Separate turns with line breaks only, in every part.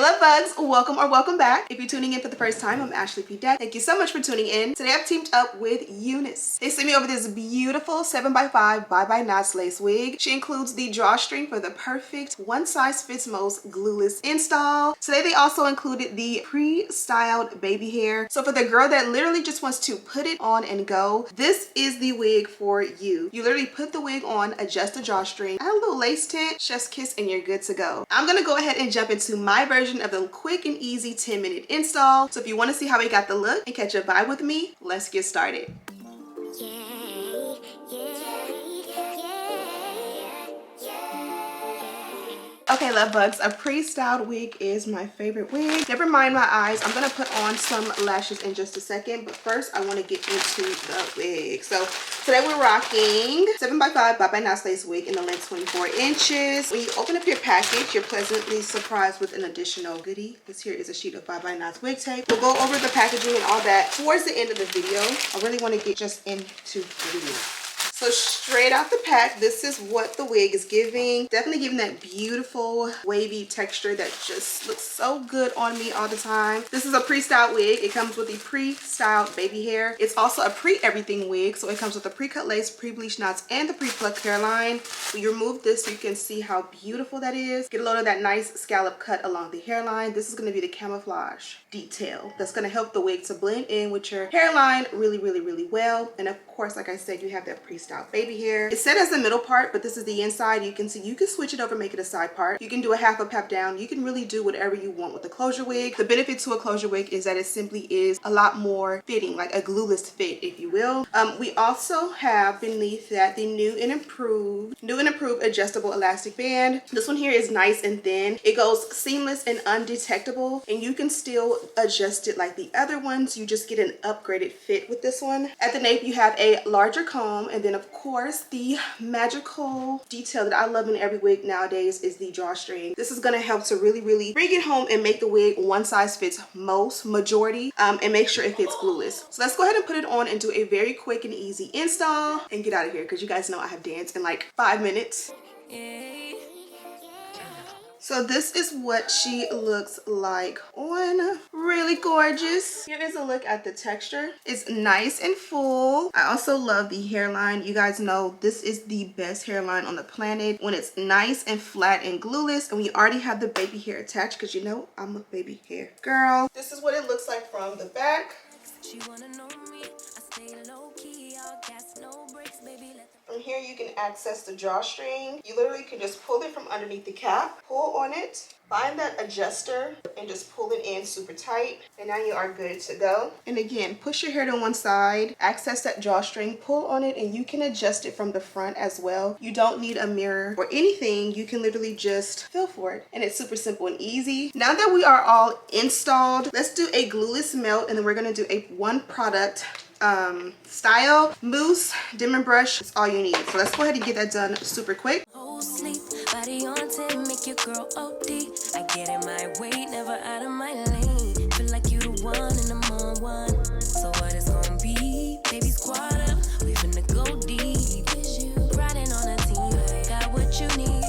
love bugs, welcome or welcome back. If you're tuning in for the first time, I'm Ashley Bedeck. Thank you so much for tuning in. Today I've teamed up with Unice. They sent me over this beautiful 7x5 by Knots lace wig. She includes the drawstring for the perfect one size fits most glueless install. Today they also included the pre-styled baby hair. So for the girl that literally just wants to put it on and go, this is the wig for you. You literally put the wig on, adjust the drawstring, add a little lace tint, chef's kiss, and you're good to go. I'm gonna go ahead and jump into my version of the quick and easy 10-minute install. So if you want to see how we got the look and catch a vibe with me, let's get started. Okay, love bugs, a pre-styled wig is my favorite wig. Never mind my eyes. I'm gonna put on some lashes in just a second, but first I want to get into the wig. So today we're rocking 7x5 by Knots lace wig in the length 24 inches. When you open up your package, you're pleasantly surprised with an additional goodie. This here is a sheet of 5x Knots wig tape. We'll go over the packaging and all that towards the end of the video. I really want to get just into the video. So straight out the pack, this is what the wig is giving. Definitely giving that beautiful wavy texture that just looks so good on me all the time. This is a pre-styled wig. It comes with the pre-styled baby hair. It's also a pre-everything wig. So it comes with the pre-cut lace, pre-bleached knots, and the pre-plucked hairline. When you remove this, you can see how beautiful that is. Get a load of that nice scallop cut along the hairline. This is going to be the camouflage detail that's going to help the wig to blend in with your hairline really well. And of course, like I said, you have that pre-styled baby hair. It's set as the middle part, but this is the inside. You can see you can switch it over, make it a side part. You can do a half up, half down. You can really do whatever you want with the closure wig. The benefit to a closure wig is that it simply is a lot more fitting, like a glueless fit, if you will. We also have beneath that the new and improved adjustable elastic band. This one here is nice and thin. It goes seamless and undetectable, and you can still adjust it like the other ones. You just get an upgraded fit with this one. At the nape, you have a larger comb, and then of course the magical detail that I love in every wig nowadays is the drawstring. This is going to help to really bring it home and make the wig one size fits majority, and make sure it fits glueless. So let's go ahead and put it on and do a very quick and easy install and get out of here, because you guys know I have danced in like 5 minutes. So this is what she looks like on. Really gorgeous. Here is a look at the texture. It's nice and full. I also love the hairline. You guys know this is the best hairline on the planet when it's nice and flat and glueless, and we already have the baby hair attached, because you know I'm a baby hair girl. This is what it looks like from the back. She wanna know me. I stay low key, all gas, no brakes, baby. From here you can access the drawstring. You literally can just pull it from underneath the cap, pull on it, find that adjuster, and just pull it in super tight, and now you are good to go. And again, push your hair to one side, access that drawstring, pull on it, and you can adjust it from the front as well. You don't need a mirror or anything. You can literally just feel for it, and it's super simple and easy. Now that we are all installed, let's do a glueless melt, and then we're going to do a one product style mousse dim and brush. It's all you need. So let's go ahead and get that done super quick. Sleep, body on 10, make your girl OD. I get in my way, never out of my lane. Feel like you the one and I'm on one. So what it's gonna be? Baby, squad up, we finna go deep. Riding on a team, got what you need.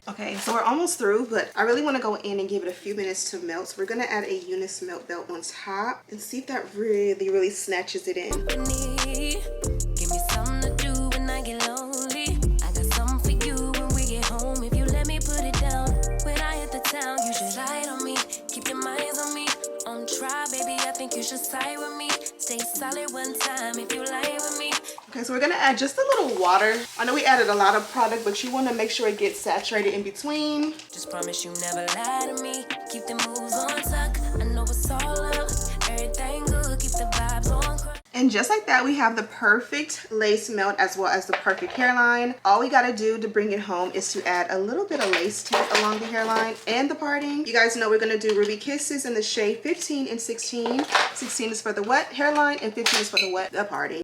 Okay, so we're almost through, but I really want to go in and give it a few minutes to melt. So we're going to add a Unice melt belt on top and see if that really snatches it in. Give me something to do when I get lonely. I got something for you when we get home. If you let me put it down, when I hit the town, you should slide on me. Keep your minds on me. On try, baby, I think you should side with me. Stay solid one time if you lie with me. Okay, so we're gonna add just a little water. I know we added a lot of product, but you want to make sure it gets saturated in between. Just promise you never lie to me. Keep the moves on tuck. I know it's all up. Everything good. Keep the vibes on. And just like that, we have the perfect lace melt as well as the perfect hairline. All we gotta do to bring it home is to add a little bit of lace tint along the hairline and the parting. You guys know we're gonna do Ruby Kisses in the shade 15 and 16. 16 is for the wet hairline and 15 is for the wet parting.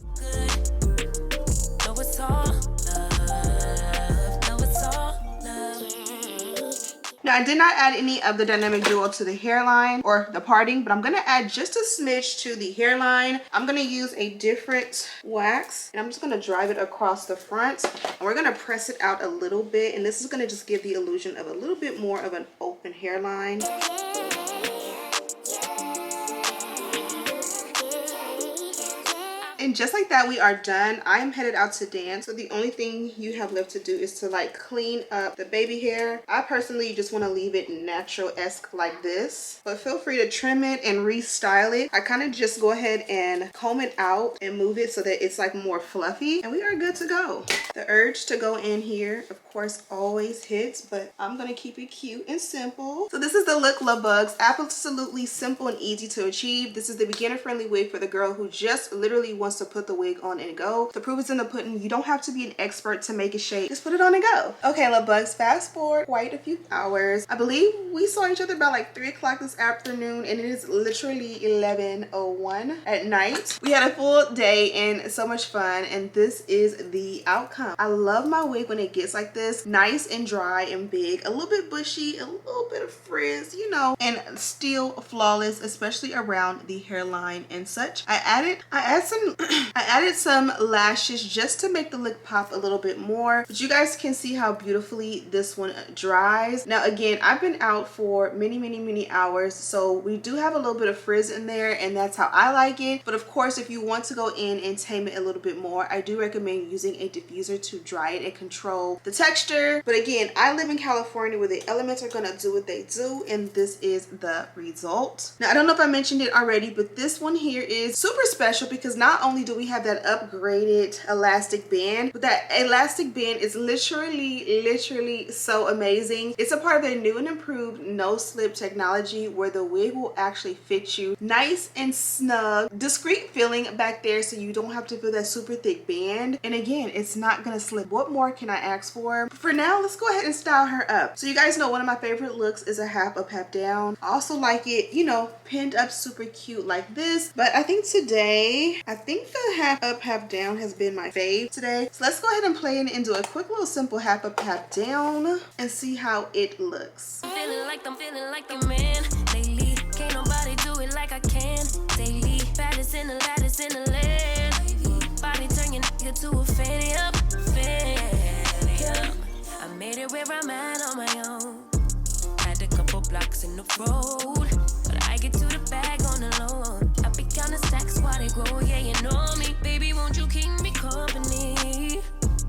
Now, I did not add any of the dynamic duo to the hairline or the parting, but I'm going to add just a smidge to the hairline. I'm going to use a different wax, and I'm just going to drive it across the front, and we're going to press it out a little bit, and this is going to just give the illusion of a little bit more of an open hairline. And just like that, we are done. I am headed out to dance. So the only thing you have left to do is to like clean up the baby hair. I personally just want to leave it natural-esque like this, but feel free to trim it and restyle it. I kind of just go ahead and comb it out and move it so that it's like more fluffy, and we are good to go. The urge to go in here, of course, always hits, but I'm gonna keep it cute and simple. So this is the look, love bugs. Absolutely simple and easy to achieve. This is the beginner-friendly wig for the girl who just literally wants to put the wig on and go. The proof is in the pudding. You don't have to be an expert to make it shake. Just put it on and go. Okay, love bugs, fast forward quite a few hours. I believe we saw each other about like 3 o'clock this afternoon, and it is literally 11:01 at night. We had a full day and so much fun, and this is the outcome. I love my wig when it gets like this, nice and dry and big, a little bit bushy, a little bit of frizz, you know, and still flawless, especially around the hairline and such. I added some lashes just to make the look pop a little bit more, but you guys can see how beautifully this one dries. Now again, I've been out for many hours, so we do have a little bit of frizz in there, and that's how I like it. But of course, if you want to go in and tame it a little bit more, I do recommend using a diffuser to dry it and control the texture. But again, I live in California where the elements are gonna do what they do, and this is the result. Now I don't know if I mentioned it already, but this one here is super special because not only do we have that upgraded elastic band, but that elastic band is literally so amazing. It's a part of their new and improved no slip technology where the wig will actually fit you nice and snug, discreet feeling back there, so you don't have to feel that super thick band. And again, it's not gonna slip. What more can I ask for? For now, let's go ahead and style her up. So you guys know one of my favorite looks is a half up, half down. I also like it, you know, pinned up super cute like this, but I think today, the half up, half down has been my fave today. So let's go ahead and play it and do a quick little simple half up, half down and see how it looks.
I'm feeling like a man lately. Can't nobody do it like I can daily. Baddest in the land. Body turn your nigga to a fanny up. I made it where I'm at on my own. Had a couple blocks in the road, but I get to the bag on the low. I be counting stacks while they grow. Yeah, you know me, baby. Won't you keep me company?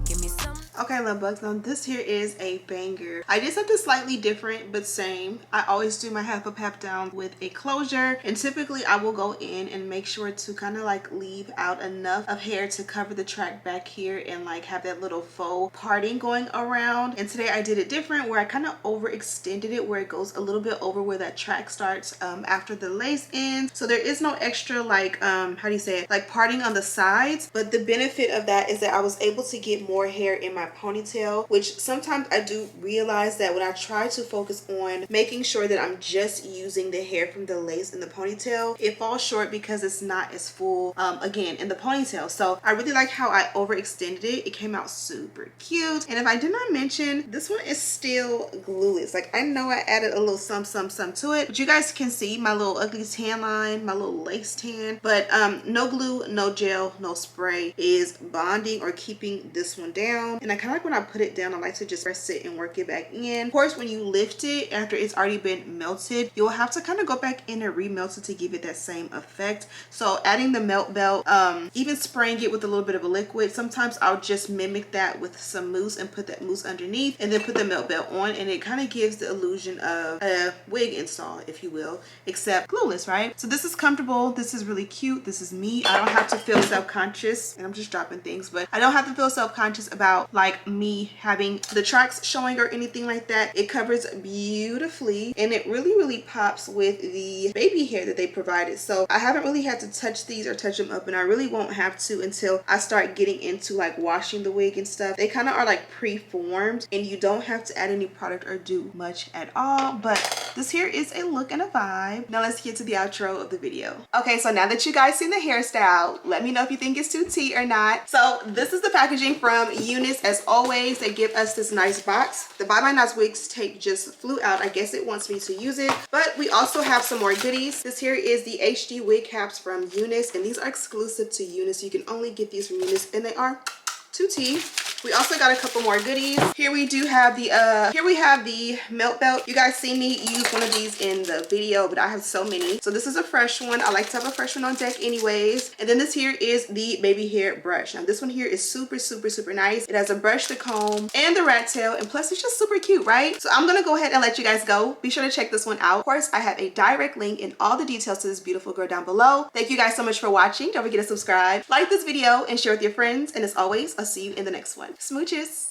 Give me some.
Okay, love bugs, now this here is a banger. I did something slightly different but same. I always do my half up, half down with a closure, and typically I will go in and make sure to kind of like leave out enough of hair to cover the track back here and like have that little faux parting going around. And today I did it different where I kind of overextended it where it goes a little bit over where that track starts after the lace ends, so there is no extra like how do you say it, like parting on the sides. But the benefit of that is that I was able to get more hair in my ponytail, which sometimes I do realize that when I try to focus on making sure that I'm just using the hair from the lace in the ponytail, it falls short because it's not as full again in the ponytail. So I really like how I overextended it. It came out super cute. And if I did not mention, this one is still glueless. Like I know I added a little some to it, but you guys can see my little ugly tan line, my little lace tan, but no glue, no gel, no spray is bonding or keeping this one down. And I kind of like when I put it down, I like to just press it and work it back in. Of course, when you lift it after it's already been melted, you'll have to kind of go back in and remelt it to give it that same effect. So adding the melt belt, even spraying it with a little bit of a liquid, sometimes I'll just mimic that with some mousse and put that mousse underneath and then put the melt belt on, and it kind of gives the illusion of a wig install, if you will, except glueless, right? So this is comfortable, this is really cute, this is me. I don't have to feel self-conscious, and I'm just dropping things, but I don't have to feel self-conscious about like me having the tracks showing or anything like that. It covers beautifully, and it really pops with the baby hair that they provided. So I haven't really had to touch these or touch them up, and I really won't have to until I start getting into like washing the wig and stuff. They kind of are like pre-formed, and you don't have to add any product or do much at all. But this here is a look and a vibe. Now let's get to the outro of the video. Okay, so now that you guys seen the hairstyle, let me know if you think it's too tea or not. So this is the packaging from Unice. As always, they give us this nice box. The Bye Bye Knots wigs tape just flew out. I guess it wants me to use it, but we also have some more goodies. This here is the HD wig caps from Unice, and these are exclusive to Unice. You can only get these from Unice, and they are 2T. We also got a couple more goodies. Here we do have the melt belt. You guys see me use one of these in the video, but I have so many. So this is a fresh one. I like to have a fresh one on deck anyways. And then this here is the baby hair brush. Now this one here is super nice. It has a brush, the comb, and the rat tail, and plus it's just super cute, right? So I'm gonna go ahead and let you guys go. Be sure to check this one out. Of course, I have a direct link and all the details to this beautiful girl down below. Thank you guys so much for watching. Don't forget to subscribe, like this video, and share with your friends. And as always, I'll see you in the next one. Smooches.